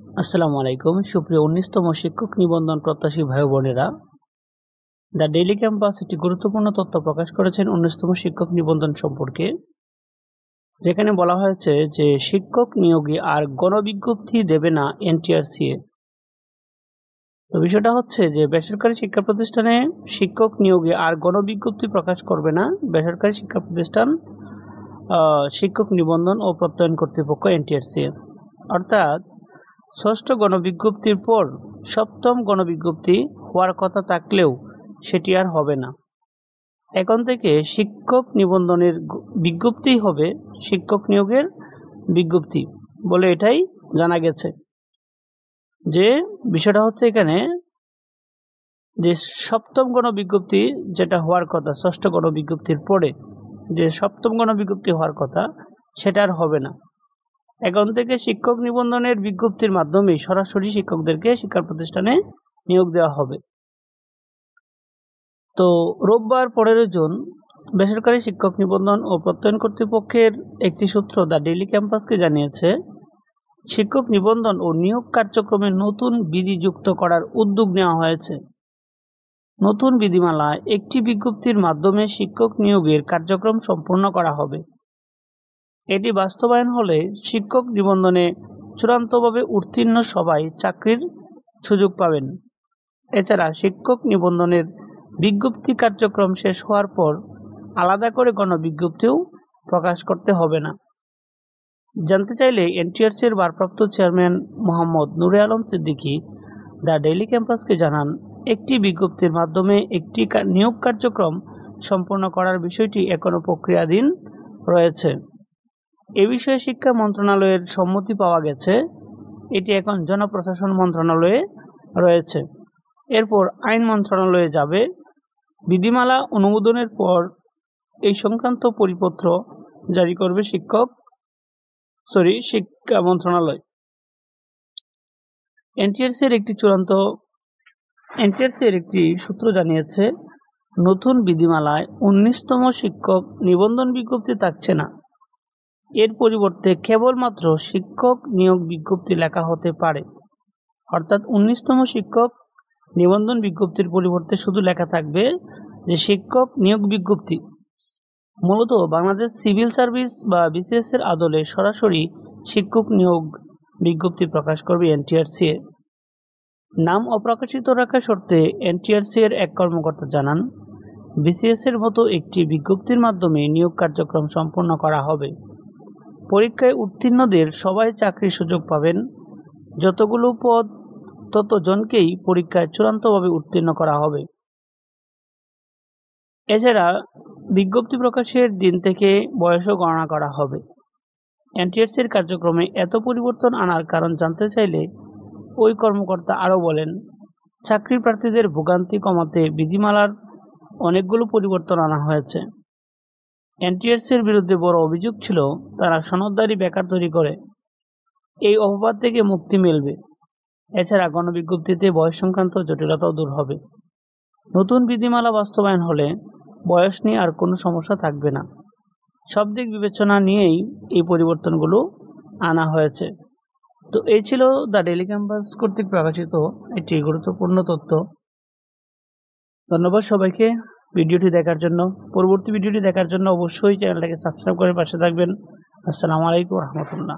আসসালামু আলাইকুম সুপ্রিয় 19তম শিক্ষক নিবন্ধন প্রত্যাশী ভাই বোনেরা, দ্য ডেইলি ক্যাম্পাস একটি গুরুত্বপূর্ণ তথ্য প্রকাশ করেছেন 19তম শিক্ষক নিবন্ধন সম্পর্কে, যেখানে বলা হয়েছে যে শিক্ষক নিয়োগে আর গণবিজ্ঞপ্তি দেবে না এনটিআরসিএ। তো বিষয়টা হচ্ছে যে বেসরকারি শিক্ষা প্রতিষ্ঠানে শিক্ষক নিয়োগে আর গণবিজ্ঞপ্তি প্রকাশ করবে না বেসরকারি শিক্ষা প্রতিষ্ঠান শিক্ষক নিবন্ধন ও প্রত্যয়ন কর্তৃপক্ষ এনটিআরসিএ। অর্থাৎ ষষ্ঠ গণবিজ্ঞপ্তির পর সপ্তম গণবিজ্ঞপ্তি হওয়ার কথা থাকলেও সেটি আর হবে না। এখন থেকে শিক্ষক নিবন্ধনের বিজ্ঞপ্তি হবে শিক্ষক নিয়োগের বিজ্ঞপ্তি বলে এটাই জানা গেছে। যে বিষয়টা হচ্ছে এখানে যে সপ্তম গণবিজ্ঞপ্তি যেটা হওয়ার কথা ষষ্ঠ গণবিজ্ঞপ্তির পরে যে সপ্তম গণবিজ্ঞপ্তি হওয়ার কথা সেটা আর হবে না। এখন থেকে শিক্ষক নিবন্ধনের বিজ্ঞপ্তির মাধ্যমে সরাসরি শিক্ষকদেরকে শিক্ষা প্রতিষ্ঠানে নিয়োগ দেওয়া হবে। তো রোববার 15 জুন বেসরকারি শিক্ষক নিবন্ধন ও প্রত্যয়ন কর্তৃপক্ষের একটি সূত্র দ্য ডেইলি ক্যাম্পাসকে জানিয়েছে, শিক্ষক নিবন্ধন ও নিয়োগ কার্যক্রমে নতুন বিধি যুক্ত করার উদ্যোগ নেওয়া হয়েছে। নতুন বিধিমালায় একটি বিজ্ঞপ্তির মাধ্যমে শিক্ষক নিয়োগের কার্যক্রম সম্পূর্ণ করা হবে। এটি বাস্তবায়ন হলে শিক্ষক নিবন্ধনে চূড়ান্তভাবে উত্তীর্ণ সবাই চাকরির সুযোগ পাবেন। এছাড়া শিক্ষক নিবন্ধনের বিজ্ঞপ্তি কার্যক্রম শেষ হওয়ার পর আলাদা করে গণবিজ্ঞপ্তিও প্রকাশ করতে হবে না। জানতে চাইলে এনটিআরসির ভারপ্রাপ্ত chairman Mohammad Nure Alam Siddiqui the daily ক্যাম্পাসকে জানান, একটি বিজ্ঞপ্তির মাধ্যমে একটি নিয়োগ কার্যক্রম সম্পন্ন করার বিষয়টি এখনো প্রক্রিয়াধীন রয়েছে। এ বিষয়ে শিক্ষা মন্ত্রণালয়ের সম্মতি পাওয়া গেছে। এটি এখন জনপ্রশাসন মন্ত্রণালয়ে রয়েছে। এরপর আইন মন্ত্রণালয়ে যাবে। বিধিমালা অনুমোদনের পর এই সংক্রান্ত পরিপত্র জারি করবে শিক্ষা মন্ত্রণালয়। এনটিআরসির একটি সূত্র জানিয়েছে, নতুন বিধিমালায় 19তম শিক্ষক নিবন্ধন বিজ্ঞপ্তি থাকছে না। এর পরিবর্তে কেবলমাত্র শিক্ষক নিয়োগ বিজ্ঞপ্তি লেখা হতে পারে। অর্থাৎ 19তম শিক্ষক নিবন্ধন বিজ্ঞপ্তির পরিবর্তে শুধু লেখা থাকবে যে শিক্ষক নিয়োগ বিজ্ঞপ্তি। মূলত বাংলাদেশ সিভিল সার্ভিস বা বিসিএস এর আদলে সরাসরি শিক্ষক নিয়োগ বিজ্ঞপ্তি প্রকাশ করবে এনটিআরসিএ। নাম অপ্রকাশিত রাখার শর্তে এনটিআরসি এর এক কর্মকর্তা জানান, বিসিএস এর মতো একটি বিজ্ঞপ্তির মাধ্যমে নিয়োগ কার্যক্রম সম্পন্ন করা হবে। পরীক্ষায় উত্তীর্ণদের সবাই চাকরির সুযোগ পাবেন। যতগুলো পদ ততজনকেই পরীক্ষায় চূড়ান্তভাবে উত্তীর্ণ করা হবে। এছাড়া বিজ্ঞপ্তি প্রকাশের দিন থেকে বয়সও গণনা করা হবে। এনটিআরসির কার্যক্রমে এত পরিবর্তন আনার কারণ জানতে চাইলে ওই কর্মকর্তা আরও বলেন, চাকরি প্রার্থীদের ভোগান্তি কমাতে বিধিমালার অনেকগুলো পরিবর্তন আনা হয়েছে। এনটিআরসির বিরুদ্ধে বড় অভিযোগ ছিল তারা সনদধারী বেকার তৈরি করে। এই অপবাদ থেকে মুক্তি মিলবে। এছাড়া গণবিজ্ঞপ্তিতে বয়স সংক্রান্ত জটিলতাও দূর হবে। নতুন বিধিমালা বাস্তবায়ন হলে বয়স নিয়ে আর কোনো সমস্যা থাকবে না। সব দিক বিবেচনা নিয়েই এই পরিবর্তনগুলো আনা হয়েছে। তো এই ছিল দ্য ডেইলি ক্যাম্পাস কর্তৃক প্রকাশিত একটি গুরুত্বপূর্ণ তথ্য। ধন্যবাদ সবাইকে ভিডিওটি দেখার জন্য। পরবর্তী ভিডিওটি দেখার জন্য অবশ্যই চ্যানেলটাকে সাবস্ক্রাইব করে পাশে থাকবেন। আসসালামু আলাইকুম রহমতুল্লাহ।